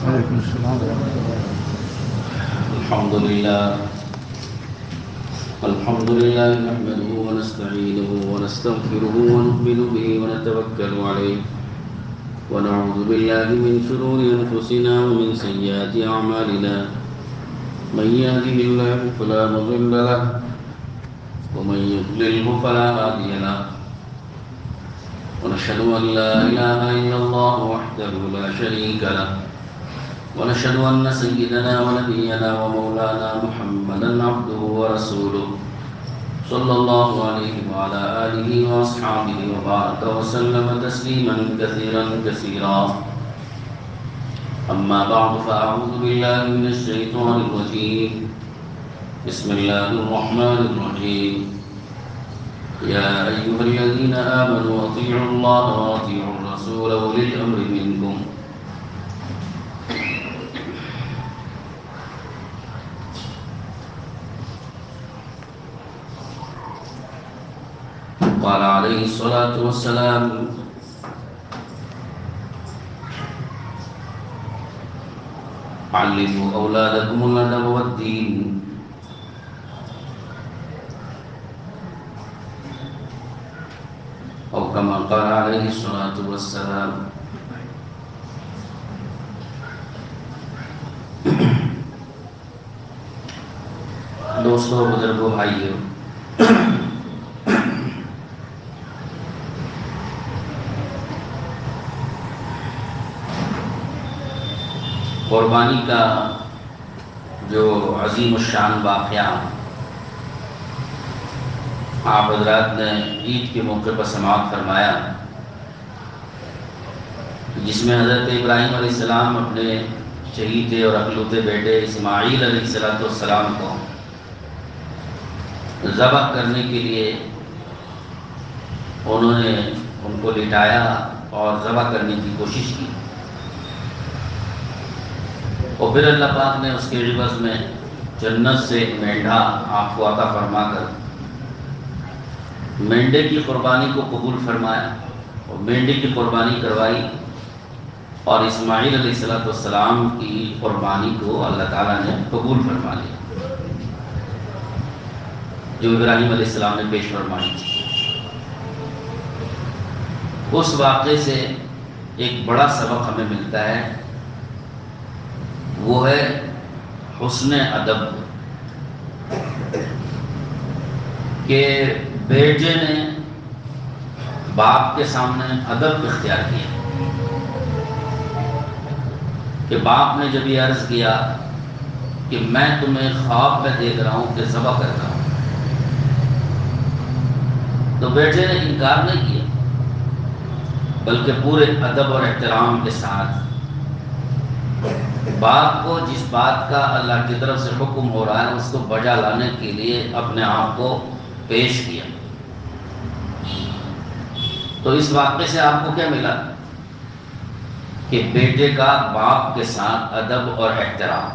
وعليكم السلام ورحمة الله. الحمد لله نحمده ونستعينه ونستغفره ونؤمن به ونتوكل عليه ونعوذ بالله من شرور أنفسنا ومن سيئات أعمالنا من يهده الله فلا مضل له ومن يضلله فلا هادي له ونشهد أن لا إله إلا الله وحده لا شريك له ونشهد أن سيدنا ونبينا ومولانا محمدا عبده ورسوله صلى الله عليه وعلى آله وأصحابه وبارك وسلم تسليما كثيرا كثيرا. أما بعد فأعوذ بالله من الشيطان الرجيم. بسم الله الرحمن الرحيم. يا أيها الذين آمنوا أطيعوا الله وأطيعوا الرسول وأولي الأمر منكم. قال عليه الصلاة والسلام علموا أولادكم الأدب والدين. أو كما قال عليه الصلاة والسلام. دوستو، بزرگوں، بھائیو، قربانی کا جو عظیم الشان واقعہ آپ حضرات نے عید کے موقع پر سماعت فرمایا، جس میں حضرت ابراہیم علیہ السلام اپنے شہید اور اکلوتے بیٹے اسماعیل علیہ السلام کو ذبح کرنے کے لیے انہوں نے ان کو لٹایا اور ذبح کرنے کی کوشش کی، اور پھر اللہ پاک نے اس کے عوض میں جنت سے ایک مینڈھا آپ کو عطا فرما کر مینڈے کی قربانی کو قبول فرمایا اور مینڈے کی قربانی کروائی، اور اسماعیل علیہ السلام کی قربانی کو اللہ تعالیٰ نے قبول فرما لیا جو ابراہیم علیہ السلام نے پیش فرمائی تھی۔ اس واقعے سے ایک بڑا سبق ہمیں ملتا ہے، وہ ہے حسن ادب، کہ بیٹے نے باپ کے سامنے ادب اختیار کیا، کہ باپ نے جب یہ عرض کیا کہ میں تمہیں خواب میں دیکھ رہا ہوں کہ ذبح کر رہا ہوں، تو بیٹے نے انکار نہیں کیا، بلکہ پورے ادب اور احترام کے ساتھ باپ کو جس بات کا اللہ کی طرف سے حکم ہو رہا ہے اس کو بجا لانے کے لیے اپنے آپ کو پیش کیا۔ تو اس واقعے سے آپ کو کیا ملا کہ بیٹے کا باپ کے ساتھ ادب اور احترام۔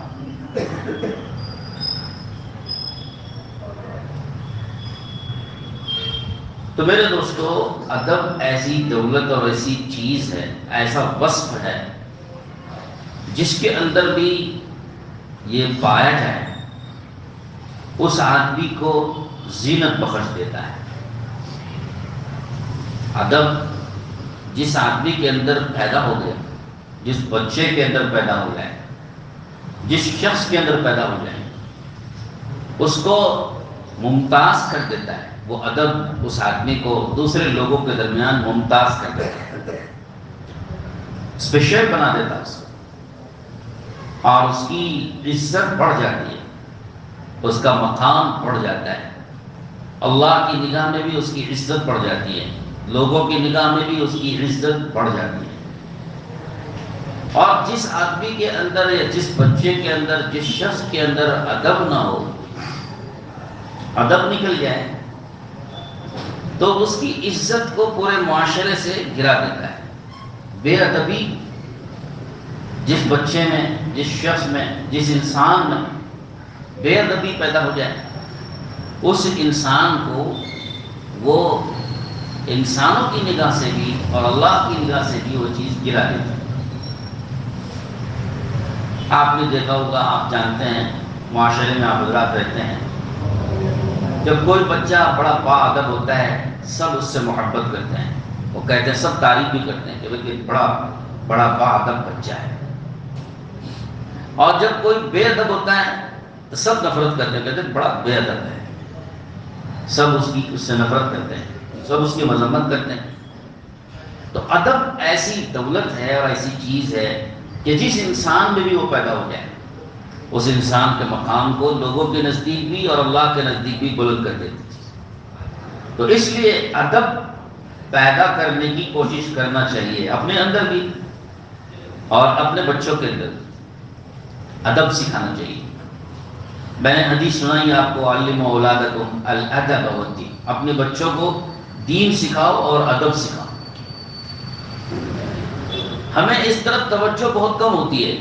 تو میرے دوستو، ادب ایسی دولت اور ایسی چیز ہے، ایسا وصف ہے جس کے اندر بھی یہ پایا جائے اس آدمی کو زینت بخش دیتا ہے۔ ادب جس آدمی کے اندر پیدا ہو گیا، جس بچے کے اندر پیدا ہو جائے، جس شخص کے اندر پیدا ہو جائے، اس کو ممتاز کر دیتا ہے۔ وہ ادب اس آدمی کو دوسرے لوگوں کے درمیان ممتاز کر دیتا ہے، اسپیشل بنا دیتا ہے اس کو، اور اس کی عزت بڑھ جاتی ہے، اس کا مقام بڑھ جاتا ہے، اللہ کی نگاہ میں بھی اس کی عزت بڑھ جاتی ہے، لوگوں کی نگاہ میں بھی اس کی عزت بڑھ جاتی ہے۔ اور جس آدمی کے اندر یا جس بچے کے اندر، جس شخص کے اندر ادب نہ ہو، ادب نکل جائے، تو اس کی عزت کو پورے معاشرے سے گرا دیتا ہے۔ بے ادبی جس بچے میں، جس شخص میں، جس انسان میں بے ادبی پیدا ہو جائے، اس انسان کو وہ انسانوں کی نگاہ سے بھی اور اللہ کی نگاہ سے بھی وہ چیز گرا دیتا ہے۔ آپ نے دیکھا ہوگا، آپ جانتے ہیں، معاشرے میں آپ حضرات رہتے ہیں، جب کوئی بچہ بڑا با ادب ہوتا ہے سب اس سے محبت کرتے ہیں، وہ کہتے ہیں، سب تعریف بھی کرتے ہیں کہ بھئی بڑا بڑا با ادب بچہ ہے۔ اور جب کوئی بے ادب ہوتا ہے تو سب نفرت کرتے ہیں، کہتے ہیں بڑا بے ادب ہے، سب اس سے نفرت کرتے ہیں، سب اس کی مذمت کرتے ہیں۔ تو ادب ایسی دولت ہے اور ایسی چیز ہے کہ جس انسان میں بھی وہ پیدا ہو جائے، اس انسان کے مقام کو لوگوں کے نزدیک بھی اور اللہ کے نزدیک بھی بلند کر دیتی ہے۔ تو اس لیے ادب پیدا کرنے کی کوشش کرنا چاہیے، اپنے اندر بھی اور اپنے بچوں کے اندر ادب سکھانا چاہیے۔ میں نے حدیث سنائی آپ کو، علموا اولادکم الادب والدین، اپنے بچوں کو دین سکھاؤ اور ادب سکھاؤ۔ ہمیں اس طرف توجہ بہت کم ہوتی ہے،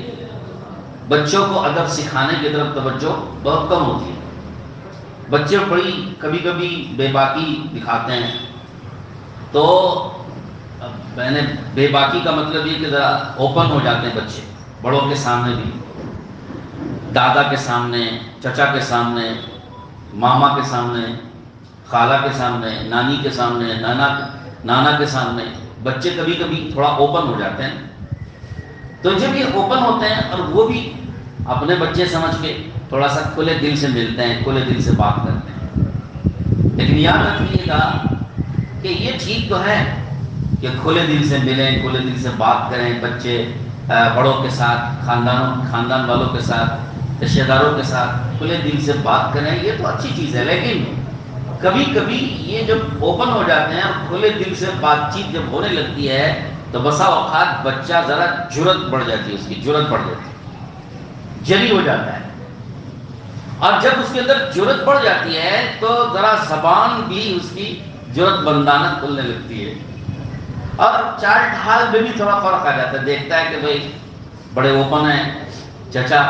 بچوں کو ادب سکھانے کی طرف توجہ بہت کم ہوتی ہے۔ بچے بڑی کبھی کبھی بے باکی دکھاتے ہیں، تو میں نے بے باکی کا مطلب یہ کہ ذرا اوپن ہو جاتے ہیں بچے، بڑوں کے سامنے بھی، دادا کے سامنے، چچا کے سامنے، ماما کے سامنے، خالہ کے سامنے، نانی کے سامنے، نانا کے سامنے بچے کبھی کبھی تھوڑا اوپن ہو جاتے ہیں۔ تو جب یہ اوپن ہوتے ہیں اور وہ بھی اپنے بچے سمجھ کے تھوڑا سا کھلے دل سے ملتے ہیں، کھلے دل سے بات کرتے ہیں، لیکن یاد رکھیے گا کہ یہ ٹھیک تو ہے کہ کھلے دل سے ملیں، کھلے دل سے بات کریں، بچے بڑوں کے ساتھ، خاندان والوں کے ساتھ، رشتہ داروں کے ساتھ کھلے دل سے بات کریں، یہ تو اچھی چیز ہے، لیکن کبھی کبھی یہ جب اوپن ہو جاتے ہیں اور کھلے دل سے بات چیت جب ہونے لگتی ہے تو بسا اوقات بچہ ذرا جرت بڑھ جاتی ہے، اس کی جرت بڑھ جاتی ہے، جری ہو جاتا ہے، اور جب اس کے اندر جرت بڑھ جاتی ہے تو ذرا زبان بھی اس کی جرت بندانہ کھلنے لگتی ہے، اور چال ڈھال میں بھی تھوڑا فرق آ جاتا ہے۔ دیکھتا ہے کہ بھئی بڑے اوپن ہیں چچا،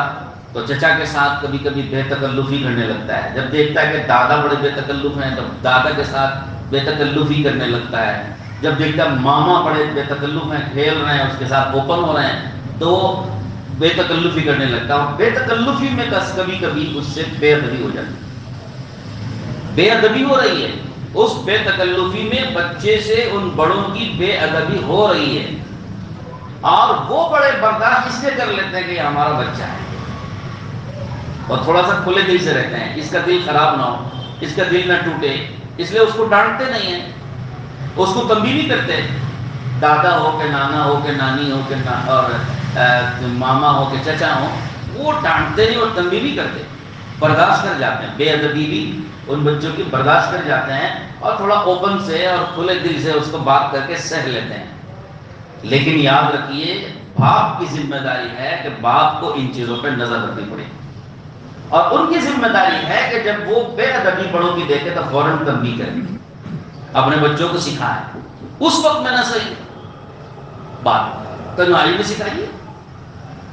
تو چچا کے ساتھ کبھی کبھی بے تکلفی کرنے لگتا ہے، جب دیکھتا ہے کہ دادا بڑے بے تکلف ہیں تو دادا کے ساتھ بے تکلفی کرنے لگتا ہے، جب دیکھتا ہے ماما بڑے بے تکلف ہیں، کھیل رہے ہیں، اس کے ساتھ اوپن ہو رہے ہیں، تو بے تکلفی کرنے لگتا ہے، اور بے تکلفی میں کبھی کبھی اس سے بے ادبی ہو جاتی ہے، بے ادبی ہو رہی ہے، اس بے تکلفی میں بچے سے ان بڑوں کی بے ادبی ہو رہی ہے، اور وہ بڑے برداشت اس لیے کر لیتے ہیں کہ یہ ہمارا بچہ ہے، اور تھوڑا سا کھلے دل سے رہتے ہیں، اس کا دل خراب نہ ہو، اس کا دل نہ ٹوٹے، اس لیے اس کو ڈانٹتے نہیں ہیں، اس کو تنبیہ نہیں کرتے، دادا ہو کہ نانا ہو کہ نانی ہو کہ اور ماما ہو کہ چچا ہو، وہ ڈانٹتے نہیں اور تنبیہ نہیں کرتے، برداشت کر جاتے ہیں، بے ادبی بھی ان بچوں کی برداشت کر جاتے ہیں، اور تھوڑا اوپن سے اور کھلے دل سے اس کو بات کر کے سہ لیتے ہیں۔ لیکن یاد رکھیے باپ کی ذمہ داری ہے کہ باپ کو ان چیزوں پہ نظر رکھنی پڑے، اور ان کی ذمہ داری ہے کہ جب وہ بے ادبی بڑوں کی دیکھے تو فوراً تنبیہ کریں، اپنے بچوں کو سکھائیں، اس وقت میں نہ صحیح بات تنہائی میں سکھائیے،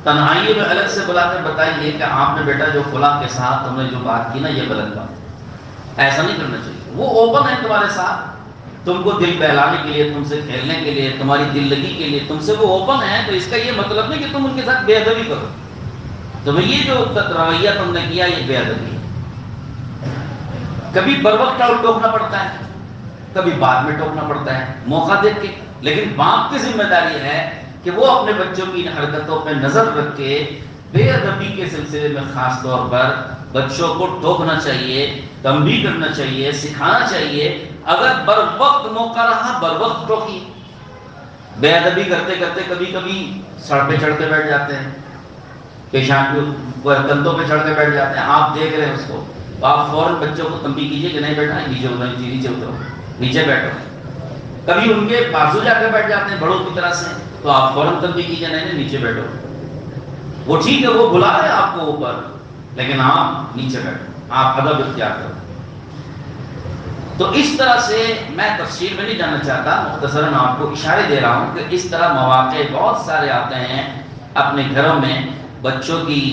تنہائی میں الگ سے بلا کر بتائیے کہ آپ نے بیٹا جو فلاں کے ساتھ تم نے جو بات کی نا یہ غلط بات، ایسا نہیں کرنا چاہیے، وہ اوپن ہے تمہارے ساتھ، تم کو دل بہلانے کے لیے، تم سے کھیلنے کے لیے، تمہاری دل لگی کے لیے تم سے وہ اوپن ہے، تو اس کا یہ مطلب نہیں کہ تم ان کے ساتھ بے ادبی کرو، تمہیں یہ جو رویہ تم نے کیا یہ بے ادبی ہے۔ کبھی بر وقت ٹوکنا پڑتا ہے، کبھی بعد میں ٹوکنا پڑتا ہے موقع دیکھ کے، لیکن باپ کی ذمہ داری ہے کہ وہ اپنے بچوں کی ان حرکتوں پہ نظر رکھ کے بے ادبی کے سلسلے میں خاص طور پر بچوں کو ٹوکنا چاہیے، تنبیہ کرنا چاہیے، سکھانا چاہیے، اگر بر وقت موقع رہا بر وقت ٹوکیے۔ بے ادبی کرتے کرتے کبھی کبھی سڑ پہ چڑھ کے بیٹھ جاتے ہیں، پیشان کندھوں پہ چڑھ کے بیٹھ جاتے ہیں، آپ دیکھ رہے ہیں اس کو، تو آپ فوراً بچوں کو تنبیہ کیجیے کہ نہیں بیٹا نیچے اترو، نیچے اترو، نیچے بیٹھو۔ کبھی ان کے بازو جا کے بیٹھ جاتے ہیں بڑوں کی طرح سے، تو آپ فوراً تنبیہ کیجیے نہیں نیچے بیٹھو، وہ ٹھیک ہے وہ بلا رہے آپ کو اوپر، لیکن آپ نیچے بیٹھو، آپ ادب اختیار کرو۔ تو اس طرح سے میں تفصیل میں نہیں جانا چاہتا، مختصراً آپ کو اشارے دے رہا ہوں کہ اس طرح مواقع بہت سارے آتے ہیں اپنے گھروں میں بچوں کی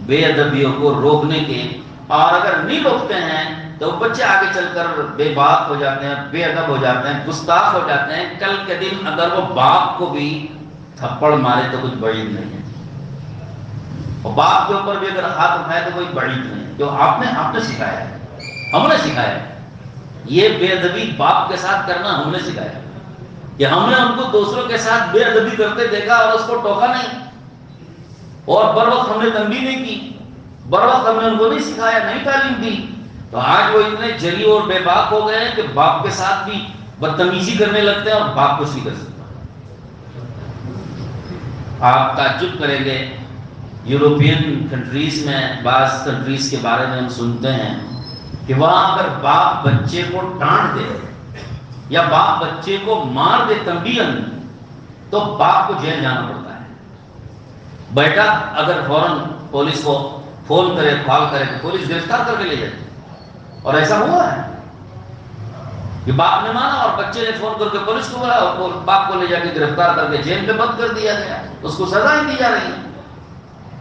بے ادبیوں کو روکنے کے، اور اگر نہیں روکتے ہیں تو بچے آگے چل کر بے باک ہو جاتے ہیں، بے ادب ہو جاتے ہیں، گستاخ ہو جاتے ہیں، کل کے دن اگر وہ باپ کو بھی تھپڑ مارے تو کچھ بعید نہیں ہے۔ اور باپ کے اوپر بھی اگر ہاتھ اٹھائے تو کوئی بعید نہیں، جو آپ نے سکھایا ہے، ہم نے سکھایا ہے۔ یہ بے ادبی باپ کے ساتھ کرنا ہم نے سکھایا کہ ہم نے ان کو دوسروں کے ساتھ بے ادبی کرتے دیکھا اور اس کو ٹوکا نہیں، اور بر وقت ہم نے تنبیہ نہیں کی، بر وقت ہم نے ان کو نہیں سکھایا، نہیں تعلیم دی، تو آج وہ اتنے جری اور بے باک ہو گئے ہیں کہ باپ کے ساتھ بھی بدتمیزی کرنے لگتے ہیں اور باپ کچھ نہیں کر سکتا۔ آپ تعجب کریں گے، یورپین کنٹریز میں بعض کنٹریز کے بارے میں ہم سنتے ہیں کہ وہاں اگر باپ بچے کو ڈانٹ دے یا باپ بچے کو مار دے تنبیہاً تو باپ کو جیل جانا پڑتا ہے۔ بیٹا اگر فوراً پولیس کو فون کرے، کال کرے تو پولیس گرفتار کر کے لے جاتی ہے، اور ایسا ہوا ہے کہ باپ نے مانا اور بچے نے فون کر کے پولیس کو بلایا اور باپ کو لے جا کے گرفتار کر کے جیل میں بند کر دیا گیا، اس کو سزا ہی دی جا رہی ہے۔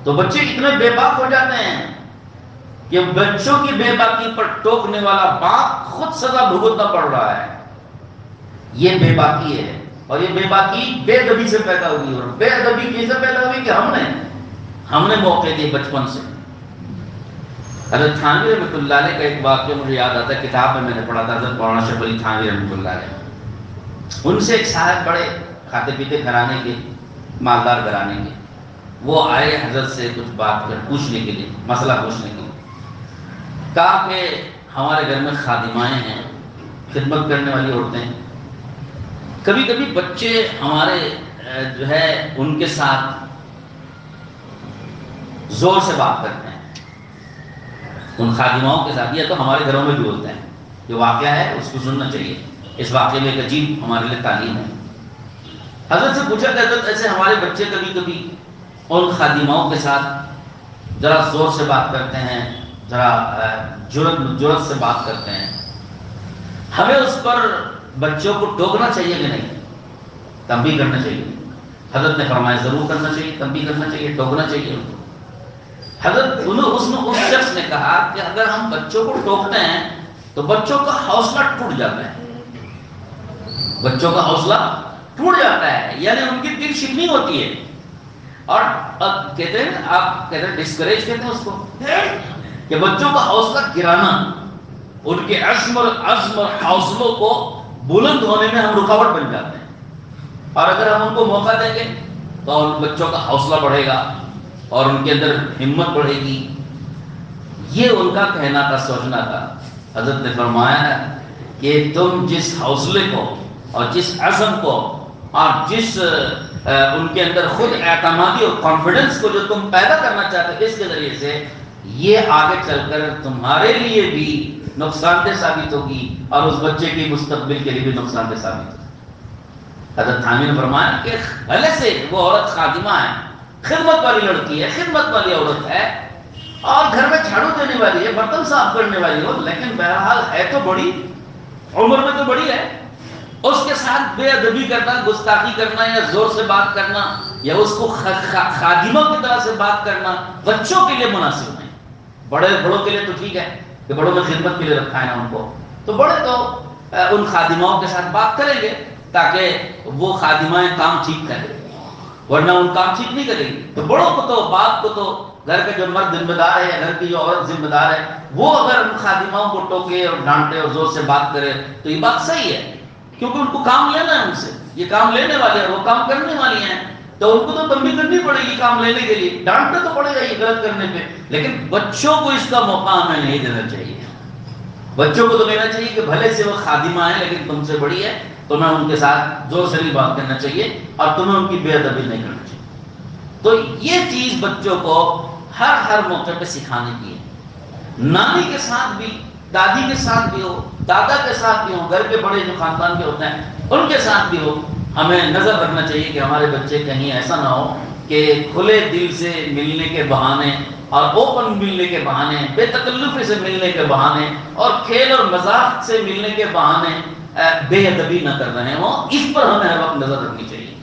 تو بچے اتنے بے باک ہو جاتے ہیں کہ بچوں کی بے باکی پر ٹوکنے والا باپ خود سزا بھگتنا پڑ رہا ہے۔ یہ بے باکی ہے، اور یہ بے باکی بے ادبی سے پیدا ہوئی، اور بے ادبی کیسے پیدا ہوئی کہ ہم نے موقع دیے بچپن سے۔ حضرت تھانوی رحمۃ اللہ علیہ کا ایک واقعہ مجھے یاد آتا ہے، کتاب میں نے پڑھا تھا، حضرت مولانا اشرف علی تھانوی رحمۃ اللہ علیہ۔ ان سے ایک صاحب بڑے کھاتے پیتے گھرانے کے، مالدار گھرانے کے، وہ آئے حضرت سے کچھ بات کر پوچھنے کے لیے، مسئلہ پوچھنے کے لیے۔ کہا کہ ہمارے گھر میں خادمائیں ہیں، خدمت کرنے والی عورتیں، کبھی کبھی بچے ہمارے جو ہے ان کے ساتھ زور سے بات کرتے ہیں، ان خادماؤں کے ساتھ۔ یہ تو ہمارے گھروں میں بھی ہوتا ہے، جو واقعہ ہے اس کو سننا چاہیے، اس واقعے میں ایک عجیب ہمارے لیے تعلیم ہے۔ حضرت سے پوچھا کہ حضرت ایسے ہمارے بچے کبھی کبھی ان خادماؤں کے ساتھ ذرا زور سے بات کرتے ہیں، ذرا جرأت سے بات کرتے ہیں، ہمیں اس پر بچوں کو ٹوکنا چاہیے کہ نہیں، تنبیہ کرنا چاہیے؟ حضرت نے فرمایا ضرور کرنا چاہیے، تنبیہ کرنا چاہیے، ٹوکنا چاہیے ان کو۔ حضرت اس شخص نے کہا کہ اگر ہم بچوں کو ٹوکتے ہیں تو بچوں کا حوصلہ ٹوٹ جاتا ہے، بچوں کا حوصلہ ٹوٹ جاتا ہے، یعنی ان کی دل شکنی ہوتی ہے، اور کہتے ہیں آپ کہتے ہیں ڈسکریج کہتے ہیں اس کو، کہ بچوں کا حوصلہ گرانا، ان کے عزم اور حوصلوں کو بلند ہونے میں ہم رکاوٹ بن جاتے ہیں، اور اگر ہم ان کو موقع دیں گے تو ان بچوں کا حوصلہ بڑھے گا اور ان کے اندر ہمت بڑھے گی۔ یہ ان کا کہنا تھا، سوچنا تھا۔ حضرت نے فرمایا کہ تم جس حوصلے کو اور جس عزم کو اور جس ان کے اندر خود اعتمادی اور کانفیڈنس کو جو تم پیدا کرنا چاہتے ہو، اس کے ذریعے سے یہ آگے چل کر تمہارے لیے بھی نقصان دہ ثابت ہوگی اور اس بچے کی مستقبل کے لیے بھی نقصان دہ ثابت ہوگی۔ حضرت تھانوی نے فرمایا کہ بھلے سے وہ عورت خادمہ ہے، خدمت والی لڑکی ہے، خدمت والی عورت ہے، اور گھر میں جھاڑو دینے والی ہے، برتن صاف کرنے والی ہو، لیکن بہرحال ہے تو بڑی، عمر میں تو بڑی ہے، اس کے ساتھ بے ادبی کرنا، گستاخی کرنا یا زور سے بات کرنا یا اس کو خادموں کی طرح سے بات کرنا بچوں کے لیے مناسب نہیں۔ بڑوں کے لیے تو ٹھیک ہے کہ بڑوں نے خدمت کے لیے رکھا ہے نا ان کو، تو بڑے تو ان خادماؤں کے ساتھ بات کریں گے تاکہ وہ خادمائیں کام ٹھیک کریں، ورنہ ان کام ٹھیک نہیں کریں گی۔ تو بڑوں کو تو، باپ کو تو، گھر کا جو مرد ذمہ دار ہے یا گھر کی جو عورت ذمہ دار ہے، وہ اگر ان خادماؤں کو ٹوکے اور ڈانٹے اور زور سے بات کرے تو یہ بات صحیح ہے، کیونکہ ان کو کام لینا ہے، ان سے یہ کام لینے والے ہیں، وہ کام کرنے والی ہیں، تو ان کو تو تنبیہ کرنی پڑے گی کام لینے کے لیے، ڈانٹنا تو پڑے گا یہ غلط کرنے پہ، لیکن بچوں کو اس کا موقع ہمیں نہیں دینا چاہیے۔ بچوں کو تو کہنا چاہیے کہ بھلے سے وہ خادمہ ہے لیکن تم سے بڑی ہے، تمہیں ان کے ساتھ زور سے نہیں بات کرنا چاہیے اور تمہیں ان کی بے ادبی نہیں کرنا چاہیے۔ تو یہ چیز بچوں کو ہر موقع پہ سکھانے کی ہے، نانی کے ساتھ بھی، دادی کے ساتھ بھی ہو، دادا کے ساتھ بھی ہو، گھر کے بڑے جو خاندان کے ہوتے ہیں ان کے ساتھ بھی ہو، ہمیں نظر رکھنا چاہیے کہ ہمارے بچے کہیں ایسا نہ ہو کہ کھلے دل سے ملنے کے بہانے اور اوپن ملنے کے بہانے، بے تکلفی سے ملنے کے بہانے اور کھیل اور مذاق سے ملنے کے بہانے بے ادبی نہ کر رہے ہوں۔ اس پر ہمیں ہر وقت نظر رکھنی چاہیے۔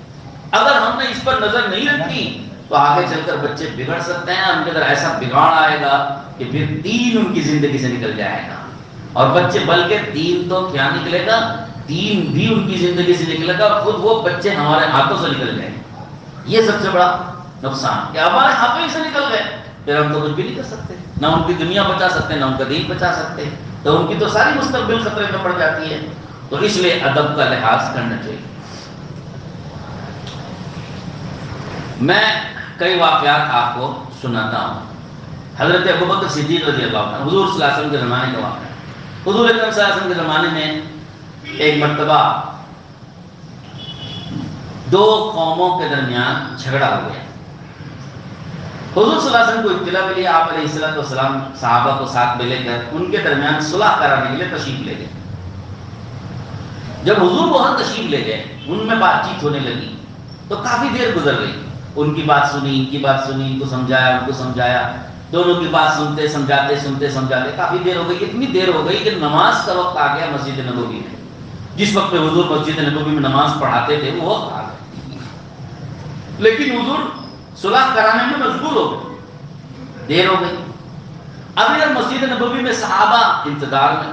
اگر ہم نے اس پر نظر نہیں رکھی تو آگے چل کر بچے بگڑ سکتے ہیں، ان کے اندر ایسا بگاڑ آئے گا کہ پھر دین ان کی زندگی سے نکل جائے گا، اور بچے بلکہ دین تو کیا نکلے گا، دین بھی ان کی زندگی سے نکلے گا، اور خود وہ بچے ہمارے ہاتھوں سے نکل جائیں گے۔ یہ سب سے بڑا نقصان کہ ہمارے ہاتھوں ہی سے نکل گئے، پھر ہم تو کچھ بھی نہیں کر سکتے، نہ ان کی دنیا بچا سکتے نہ ان کا دین بچا سکتے، تو ان کی تو ساری مستقبل خطرے میں پڑ جاتی ہے۔ تو اس لیے ادب کا لحاظ کرنا چاہیے۔ میں کئی واقعات آپ کو سناتا ہوں۔ حضرت ابوبکر صدیق رضی اللہ عنہ، حضور صلی اللہ علیہ وسلم کے زمانے کا واقعہ۔ حضور اکرم صلی اللہ علیہ وسلم کے زمانے میں ایک مرتبہ دو قوموں کے درمیان جھگڑا ہو گیا۔ حضور صلی اللہ علیہ وسلم کو اطلاع ملی، آپ علیہ السلام صحابہ کو ساتھ میں لے کر ان کے درمیان صلح کرانے کے لیے تشریف لے گئے۔ جب حضور وہاں تشریف لے گئے، ان میں بات چیت ہونے لگی، تو کافی دیر گزر گئی۔ ان کی بات سنی، ان کی بات سنی، ان کو سمجھایا، ان کو سمجھایا، دونوں کی بات سنتے سمجھاتے کافی دیر ہو گئی۔ اتنی دیر ہو گئی کہ نماز کا وقت آ گیا مسجد نبوی میں۔ جس وقت پہ حضور مسجد نبوی میں نماز پڑھاتے تھے وہ وقت آ گیا، لیکن حضور صلح کرانے میں مشغول ہو گئے، دیر ہو گئی۔ اب ادھر مسجد نبوی میں صحابہ انتظار میں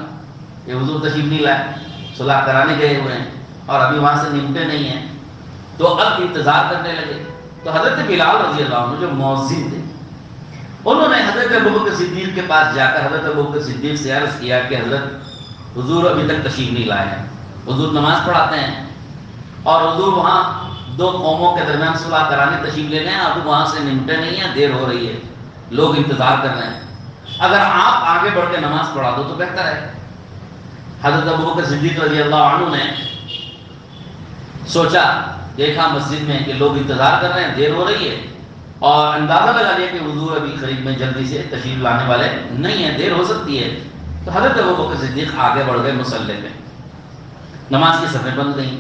کہ حضور تشریف نہیں لائے، صلح کرانے گئے ہوئے ہیں اور ابھی وہاں سے نمٹے نہیں ہیں، تو اب انتظار کرنے لگے۔ تو حضرت بلال رضی اللہ عنہ جو مؤذن تھے، انہوں نے حضرت ابوبکر صدیق کے پاس جا کر حضرت ابوبکر صدیق سے عرض کیا کہ حضرت حضور ابھی تک تشریف نہیں لائے ہیں، حضور نماز پڑھاتے ہیں اور حضور وہاں دو قوموں کے درمیان صلح کرانے تشریف لے گئے ہیں، اب وہاں سے نمٹے نہیں ہیں، دیر ہو رہی ہے، لوگ انتظار کر رہے ہیں، اگر آپ آگے بڑھ کے نماز پڑھا دو تو بہتر ہے۔ حضرت ابوبکر صدیق رضی اللہ عنہ نے سوچا، دیکھا مسجد میں کہ لوگ انتظار کر رہے ہیں، دیر ہو رہی ہے، اور اندازہ لگا لیا کہ حضور ابھی قریب میں جلدی سے تشریف لانے والے نہیں ہیں، دیر ہو سکتی ہے۔ تو حضرت ابوبکر صدیق آگے بڑھ گئے مصلی پہ، نماز کی صفیں بند گئیں،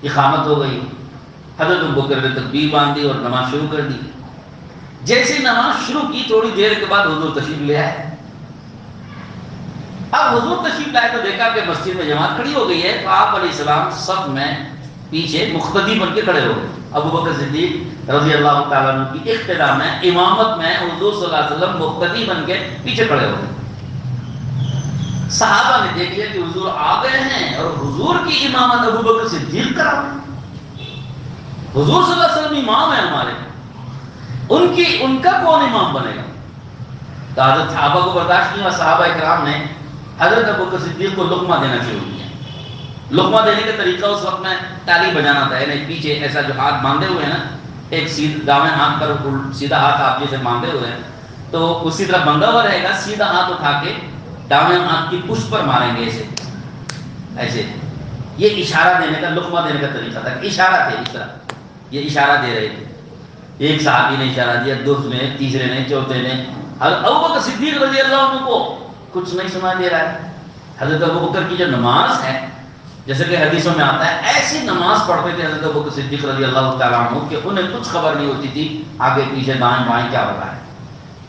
اقامت ہو گئی، حضرت ابوبکر نے تکبیر باندھ دی اور نماز شروع کر دی۔ جیسے نماز شروع کی تھوڑی دیر کے بعد حضور تشریف لے آئے۔ اب حضور تشریف لائے تو دیکھا کہ مسجد میں جماعت کھڑی ہو گئی ہے، تو آپ علیہ السلام سب میں پیچھے مقتدی بن کے کھڑے ہو گئے۔ ابوبکر صدیق رضی اللہ تعالیٰ عنہ کی اقتداء میں، امامت میں حضور صلی اللہ علیہ وسلم مقتدی بن کے پیچھے کھڑے ہو گئے۔ صحابہ نے دیکھ لیا کہ حضور آ گئے ہیں اور حضور کی امامت ابوبکر صدیق کرا رہے ہیں۔ حضور صلی اللہ علیہ وسلم امام ہیں ہمارے، ان کا کون امام بنے گا؟ تو حضرت صحابہ کو برداشت نہیں ہوا، صحابہ اکرام نے حضرت ابوبکر صدیق کو لقمہ دینا شروع کیا۔ لقمہ دینے کا طریقہ اس وقت میں تالی بجانا تھا، یعنی پیچھے ایسا جو ہاتھ باندھے ہوئے ہیں نا، ایک دائیں ہاتھ پر سیدھا ہاتھ آپ جیسے باندھے ہوئے ہیں تو اسی طرح بندھا ہوا رہے گا، سیدھا ہاتھ اٹھا کے دائیں ہاتھ کی پشت پر ماریں گے ایسے ایسے۔ یہ اشارہ دینے کا، لقمہ دینے کا طریقہ تھا، اشارہ تھے، اس طرح یہ اشارہ دے رہے تھے۔ ایک صحابی نے اشارہ دیا، دوسرے نے، تیسرے نے، چوتھے نے۔ حضرت ابوبکر صدیق رضی اللہ عنہ کو کچھ نہیں سنا دے رہا ہے۔ حضرت ابوبکر کی جو نماز ہے، جیسے کہ حدیثوں میں آتا ہے، ایسی نماز پڑھتے تھے حضرت ابوبکر صدیق رضی اللہ تعالیٰ عنہ کہ انہیں کچھ خبر نہیں ہوتی تھی آگے پیچھے دائیں بائیں کیا ہو رہا ہے۔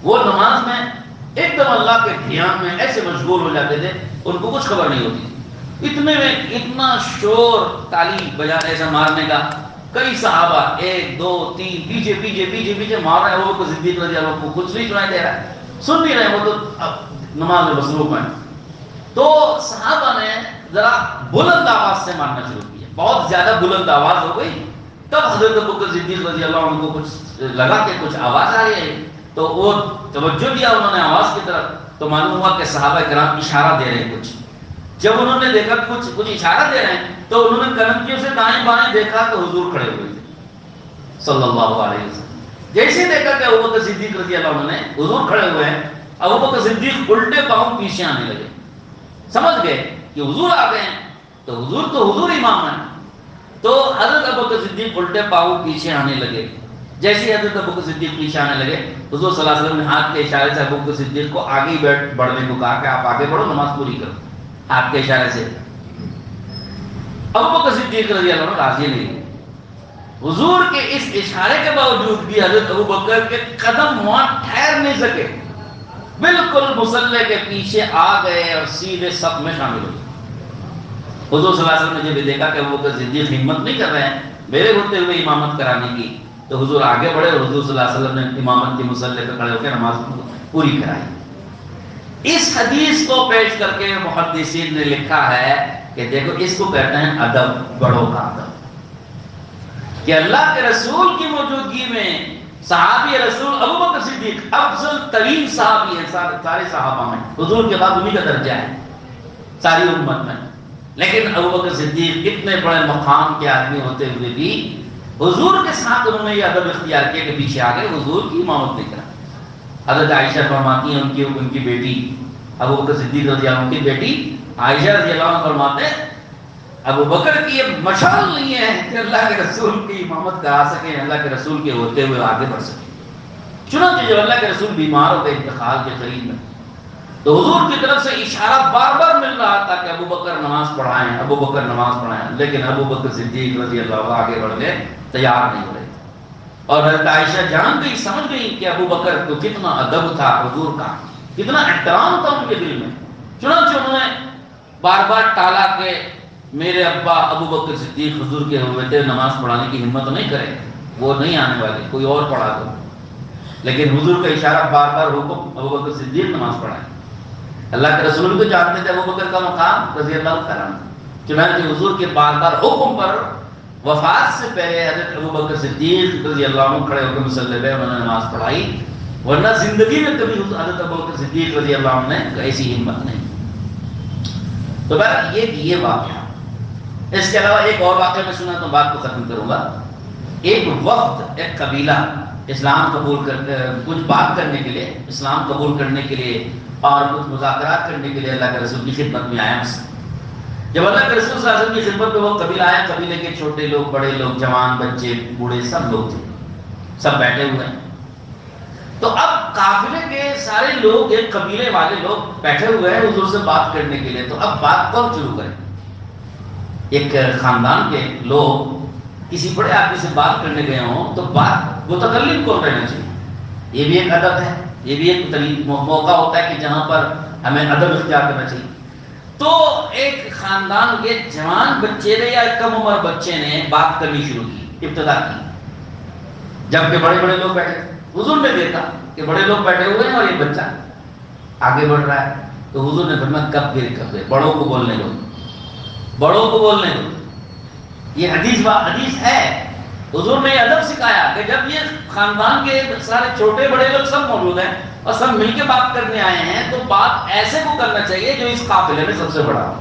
وہ نماز میں ایک دم اللہ کے دھیان میں ایسے مشغول ہو جاتے تھے، ان کو کچھ خبر نہیں ہوتی تھی۔ اتنے میں اتنا شور تالی بجانے ایسا مارنے کا، کئی صحابہ ایک دو تین پیچھے پیچھے پیچھے پیچھے مار رہے ہیں، ابوبکر صدیق رضی اللہ عنہ کو کچھ نہیں سنائی دے رہا ہے، سن نہیں رہے، وہ تو نماز میں مصروف ہیں۔ تو صحابہ نے ذرا بلند آواز سے مارنا شروع کیا، بہت زیادہ بلند آواز ہو گئی۔ تب حضرت ابوبکر صدیق رضی اللہ عنہ کو کچھ لگا کہ کچھ آواز آ رہی ہے، تو وہ توجہ دیا انہوں نے آواز کی طرف، تو معلوم ہوا کہ صحابہ کرام اشارہ دے رہے ہیں کچھ۔ جب انہوں نے دیکھا کچھ اشارہ دے رہے ہیں، تو انہوں نے کنکیوں سے دائیں بائیں دیکھا تو حضور کھڑے ہوئے تھے صلی اللہ علیہ وسلم۔ جیسے دیکھا کہ ابوبکر صدیق رضی اللہ عنہ نے حضور کھڑے ہوئے ہیں، ابوبکر صدیق الٹے پاؤں پیچھے آنے لگے، سمجھ گئے کہ حضور آ گئے ہیں، تو حضور امام ہیں۔ تو حضرت ابوبکر صدیق الٹے پاؤں پیچھے آنے لگے۔ جیسے ہی حضرت ابوبکر صدیق پیچھے آنے لگے، حضور صلی اللہ علیہ وسلم نے ہاتھ کے اشارے سے ابوبکر صدیق کو آگے بڑھنے کو کہا کہ آپ آگے بڑھو، نماز پوری کرو، ہاتھ کے اشارے سے۔ ابوبکر صدیق رضی اللہ عنہ راضی نہیں، حضور کے اس اشارے کے باوجود بھی حضرت ابوبکر کے قدم وہاں ٹھہر نہیں سکے، بالکل مصلی کے پیچھے آ گئے اور سیدھے صف میں شامل ہو گئے۔ حضور صلی اللہ علیہ وسلم نے جب دیکھا کہ ابوبکر صدیق ہمت نہیں کر رہے ہیں میرے ہوتے ہوئے امامت کرانے کی، تو حضور آگے بڑھے اور حضور صلی اللہ علیہ وسلم نے امامت کی مصلی پہ کھڑے ہو کے نماز پوری کرائی۔ اس حدیث کو پیش کر کے محدثین نے لکھا ہے کہ دیکھو اس کو کہتے ہیں ادب، بڑوں کا ادب، کہ اللہ کے رسول کی موجودگی میں صحابی رسول ابو بکر صدیق افضل ترین صحابی ہیں سارے صحابہ میں، حضور کے بعد انہی کا درجہ ہے ساری امت میں. لیکن ابو بکر صدیق اتنے بڑے مقام کے آدمی ہوتے ہوئے بھی حضور کے ساتھ انہوں نے یہ ادب اختیار کیا کہ پیچھے آ گئے، حضور کی امامت نہیں کرا. حضرت عائشہ فرماتی ہیں ان کی بیٹی ابو بکر صدیق رضی اللہ عنہ کی بیٹی عائشہ رضی اللہ عنہ فرماتے ہیں ابو بکر کی یہ مشعل نہیں ہے کہ اللہ کے رسول کی امامت کرا سکیں، اللہ کے رسول کے ہوتے ہوئے آگے بڑھ سکیں. چنانچہ جب اللہ کے رسول بیمار ہوتے انتقال کے قریب میں تو حضور کی طرف سے اشارہ بار بار مل رہا تھا کہ ابو بکر نماز پڑھائیں، ابو بکر نماز پڑھائیں، لیکن ابو بکر صدیق رضی اللہ عنہ آگے بڑھنے تیار نہیں ہو رہے. اور حضرت عائشہ جان گئی، سمجھ گئی کہ ابو بکر کو کتنا ادب تھا حضور کا، کتنا احترام تھا ان کے دل میں. چنانچہ انہوں نے بار بار ٹالا کہ میرے ابا ابو بکر صدیق حضور کے ہوئے تھے، نماز پڑھانے کی ہمت نہیں کرے، وہ نہیں آنے والے، کوئی اور پڑھا دو. لیکن حضور کا اشارہ بار بار حکم ابو بکر صدیق نماز پڑھائیں. اللہ کے رسول کو جانتے تھے ابو بکر کا مقام رضی اللہ تعالیٰ عنہ. چنانچہ حضور کے بار بار حکم پر وفات سے پہلے حضرت ابو بکر صدیق رضی اللہ عنہ کھڑے ہو کے مصلی پہ انہوں نے نماز پڑھائی، ورنہ زندگی میں کبھی حضرت ابو بکر صدیق رضی اللہ عنہ نے ایسی ہمت نہیں. تو بات یہ واقعہ. اس کے علاوہ ایک اور واقعہ میں سنا تو بات کو ختم کروں گا. ایک وقت ایک قبیلہ اسلام قبول کچھ بات کرنے کے لیے، اسلام قبول کرنے کے لیے اور کچھ مذاکرات کرنے کے لیے اللہ کے رسول کی خدمت میں آیا. جب اللہ کے رسول صلی اللہ علیہ وسلم کی خدمت میں وہ قبیلہ آیا، قبیلے کے چھوٹے لوگ، بڑے لوگ، جوان، بچے، بوڑھے، سب لوگ تھے، سب بیٹھے ہوئے ہیں. تو اب قافلے کے سارے لوگ، ایک قبیلے والے لوگ بیٹھے ہوئے ہیں حضور سے بات کرنے کے لیے. تو اب بات کون شروع کریں؟ ایک خاندان کے لوگ کسی بڑے آدمی سے بات کرنے گئے ہوں تو بات متکلم کون رہنا چاہیے؟ یہ بھی ایک ادب ہے، یہ بھی ایک موقع ہوتا ہے کہ جہاں پر ہمیں ادب اختیار کرنا چاہیے. تو ایک خاندان کے جوان بچے نے یا کم عمر بچے نے بات کرنی شروع کی، ابتدا کی. جبکہ بڑے بڑے لوگ بیٹھے، حضور نے دیکھا کہ بڑے لوگ بیٹھے ہوئے ہیں اور یہ بچہ آگے بڑھ رہا ہے. تو حضور نے فرمایا کب گئے، بڑوں کو بولنے دو، بڑوں کو بولنے دو. یہ حدیث ہے. حضور نے یہ ادب سکھایا کہ جب یہ خاندان کے سارے چھوٹے بڑے لوگ سب موجود ہیں اور سب مل کے بات کرنے آئے ہیں تو بات ایسے کو کرنا چاہیے جو اس قافلے میں سب سے بڑا ہو،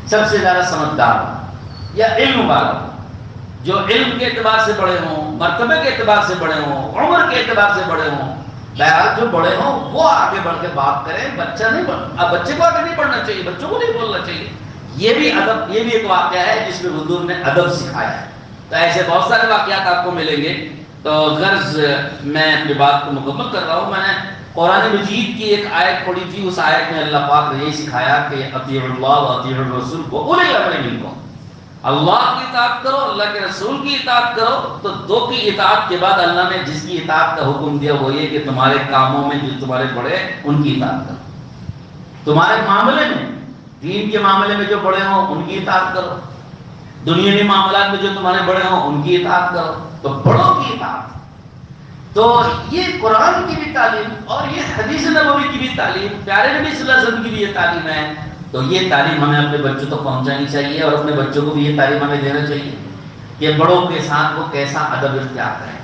سب سے زیادہ سمجھدار ہو یا علم والا ہو، جو علم کے اعتبار سے بڑے ہوں، مرتبے کے اعتبار سے بڑے ہوں، عمر کے اعتبار سے بڑے ہوں. بہرحال جو بڑے ہوں وہ آگے بڑھ کے بات کریں. بچے کو آگے نہیں بڑھنا چاہیے، بچوں کو نہیں بولنا چاہیے. یہ بھی ادب، یہ بھی ایک واقعہ ہے جس میں حضور نے ادب سکھایا ہے. تو ایسے بہت سارے واقعات آپ کو ملیں گے. تو غرض میں اپنی بات کو مکمل کر رہا ہوں. میں نے قرآن مجید کی ایک آیت پڑھی تھی، اس آیت میں اللہ پاک نے یہی سکھایا کہ اطیعوا اللہ و اطیعوا الرسول کو اولي الامر منکم. اللہ کی اطاعت کرو، اللہ کے رسول کی اطاعت کرو. تو دو کی اطاعت کے بعد اللہ نے جس کی اطاعت کا حکم دیا وہ یہ کہ تمہارے کاموں میں جو تمہارے بڑے ان کی اطاعت کرو. تمہارے معاملے میں، دین کے معاملے میں جو بڑے ہوں ان کی اطاعت کرو، دنیاوی معاملات میں جو تمہارے بڑے ہوں ان کی اطاعت کرو. تو بڑوں کی اطاعت. تو یہ قرآن کی بھی تعلیم اور یہ حدیث نبوی کی بھی تعلیم، پیارے نبی صلی اللہ علیہ وسلم کی بھی یہ تعلیم ہے. تو یہ تعلیم ہمیں اپنے بچوں تک پہنچانی چاہیے اور اپنے بچوں کو بھی یہ تعلیم ہمیں دینا چاہیے کہ بڑوں کے ساتھ وہ کیسا ادب اختیار کریں.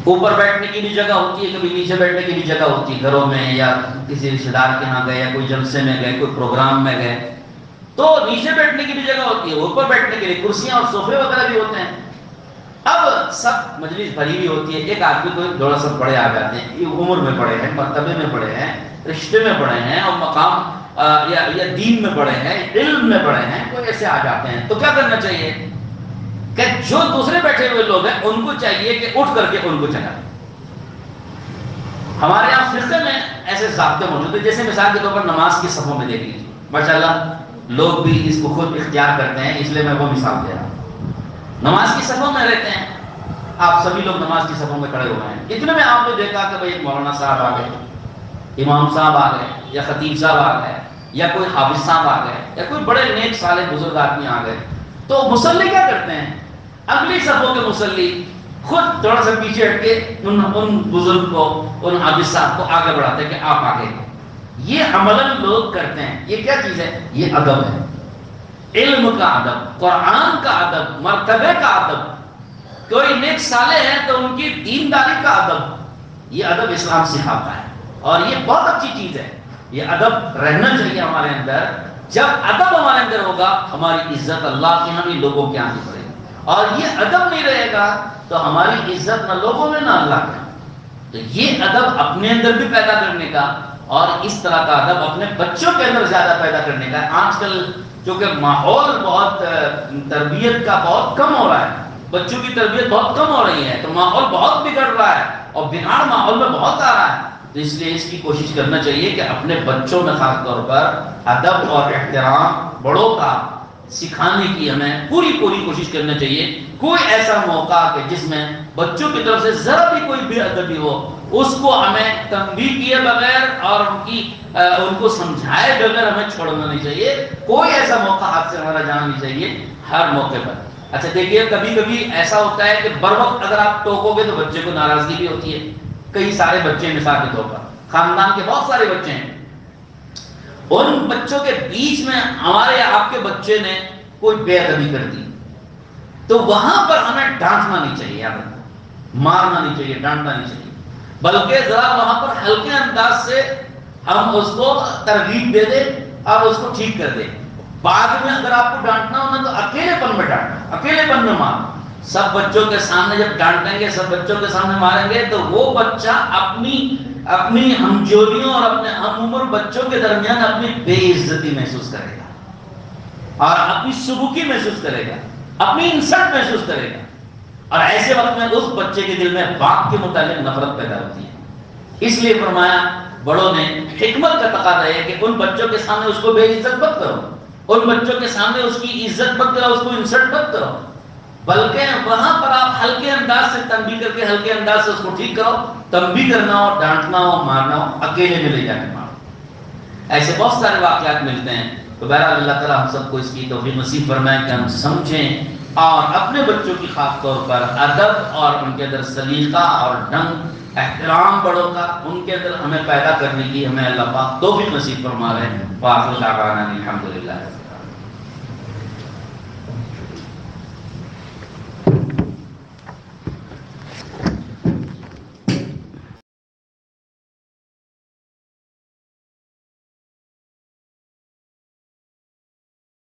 اوپر بیٹھنے کی بھی جگہ ہوتی ہے، کبھی نیچے بیٹھنے کی بھی جگہ ہوتی ہے، گھروں میں یا کسی رشتے دار کے یہاں گئے یا کوئی جلسے میں گئے، کوئی پروگرام میں گئے تو نیچے بیٹھنے کی بھی جگہ ہوتی ہے، اوپر بیٹھنے کے لیے کرسیاں اور صوفے وغیرہ بھی ہوتے ہیں. اب سب مجلس بھری ہوئی ہوتی ہے، ایک آدمی کو تھوڑا سا بڑے آ جاتے ہیں، یہ عمر میں بڑے ہیں، مرتبے میں بڑے ہیں، رشتے میں بڑے ہیں اور مقام یا دین میں بڑے ہیں، علم میں بڑے ہیں، کوئی ایسے آ جاتے ہیں. تو کیا کرنا چاہیے کہ جو دوسرے بیٹھے ہوئے لوگ ہیں ان کو چاہیے کہ اٹھ کر کے ان کو چلائیں. ہمارے یہاں فرقے میں ایسے ضابطے موجود ہیں. جیسے مثال کے طور پر نماز کی صفوں میں دیکھ لیجیے، ماشاءاللہ لوگ بھی اس کو خود اختیار کرتے ہیں، اس لیے میں وہ مثال دے رہا ہوں. نماز کی صفوں میں رہتے ہیں، آپ سبھی لوگ نماز کی صفوں میں کھڑے ہوئے ہیں. اتنے میں آپ نے دیکھا کہ بھائی مولانا صاحب آ گئے، امام صاحب آ گئے، یا خطیب صاحب آ گئے، یا کوئی حافظ صاحب آ گئے، یا کوئی بڑے نیک صالح بزرگ آدمی آ گئے. تو مصلی کیا کرتے ہیں؟ اگلی صفوں کے مصلی خود تھوڑا سا پیچھے ہٹ کے ان بزرگ کو، ان حافظ صاحب کو آگے بڑھاتے ہیں کہ آپ آگے. یہ عملاً لوگ کرتے ہیں. یہ کیا چیز ہے؟ یہ ادب ہے، علم کا ادب، قرآن کا ادب، مرتبے کا ادب. کوئی نیک صالح ہے تو ان کی دینداری کا ادب، یہ ادب اسلام سکھاتا ہے، اور یہ بہت اچھی چیز ہے، یہ ادب رہنا چاہیے ہمارے اندر۔ جب ادب ہمارے اندر ہوگا ہماری عزت اللہ کے ہاں بھی لوگوں کے ہاں بھی پڑے گی، اور یہ ادب نہیں رہے گا تو ہماری عزت نہ لوگوں میں نہ اللہ کے ہاں۔ تو یہ ادب اپنے اندر بھی پیدا کرنے کا، اور اس طرح کا ادب اپنے بچوں کے اندر زیادہ پیدا کرنے کا۔ آج کل چونکہ ماحول بہت تربیت کا بہت کم ہو رہا ہے، بچوں کی تربیت بہت کم ہو رہی ہے، تو ماحول بہت بگڑ رہا ہے اور بگاڑ ماحول میں بہت آ رہا ہے، تو اس لیے اس کی کوشش کرنا چاہیے کہ اپنے بچوں میں خاص طور پر ادب اور احترام بڑوں کا سکھانے کی ہمیں پوری کوشش کرنا چاہیے۔ کوئی ایسا موقع کہ جس میں بچوں کی طرف سے ذرا بھی کوئی بے ادبی ہو، اس کو ہمیں تنبیہ کیے بغیر اور ان کو سمجھائے بغیر ہمیں چھوڑنا نہیں چاہیے۔ کوئی ایسا موقع ہاتھ سے ہمارا جانا نہیں چاہیے، ہر موقع پر۔ اچھا دیکھیے، کبھی کبھی ایسا ہوتا ہے کہ بر وقت اگر آپ ٹوکو گے تو بچے کو ناراضگی بھی ہوتی ہے۔ کئی سارے بچے مثال کے طور پر خاندان کے بہت سارے بچے ہیں، ان بچوں کے بیچ میں ہمارے آپ کے بچے نے کوئی بے ادبی کر دی، تو وہاں پر ہمیں ڈانٹنا نہیں چاہیے، مارنا نہیں چاہیے، ڈانٹنا نہیں چاہیے، بلکہ ذرا وہاں پر ہلکے انداز سے ہم اس کو ترغیب دے دیں اور اس کو ٹھیک کر دیں۔ بعد میں اگر آپ کو ڈانٹنا ہونا تو اکیلے پن میں ڈانٹنا، اکیلے پن میں مارنا۔ سب بچوں کے سامنے جب ڈانٹیں گے، سب بچوں کے سامنے ماریں گے تو وہ بچہ اپنی ہمجولیوں اور اپنے ہم عمر بچوں کے درمیان اپنی بے عزتی محسوس کرے گا اور اپنی سبکی محسوس کرے گا، اپنی انسلٹ محسوس کرے گا، اور ایسے وقت میں اس بچے کے دل میں باپ کے متعلق نفرت پیدا ہوتی ہے۔ اس لیے فرمایا بڑوں نے، حکمت کا تقاضا ہے کہ ان بچوں کے سامنے اس کو بے عزت مت کرو، ان بچوں کے سامنے اس کی عزت مت کرو، اس کو انسلٹ مت کرو، بلکہ وہاں پر آپ ہلکے انداز سے تنبیہ کر کے ہلکے انداز سے اس کو ٹھیک کرو۔ تنبیہ کرنا ہو، ڈانٹنا ہو، مارنا ہو، اکیلے میں لے جا کے مارو۔ ایسے بہت سارے واقعات ملتے ہیں۔ تو بہرحال اللہ تعالیٰ ہم سب کو اس کی توفیق نصیب فرمائے کہ ہم سمجھیں اور اپنے بچوں کی خاص طور پر ادب اور ان کے اندر سلیقہ اور ڈھنگ، احترام بڑوں کا ان کے اندر ہمیں پیدا کرنے کی ہمیں اللہ پاک توفیق نصیب فرما رہے ہیں۔ وآخر دعوانا الحمدللہ۔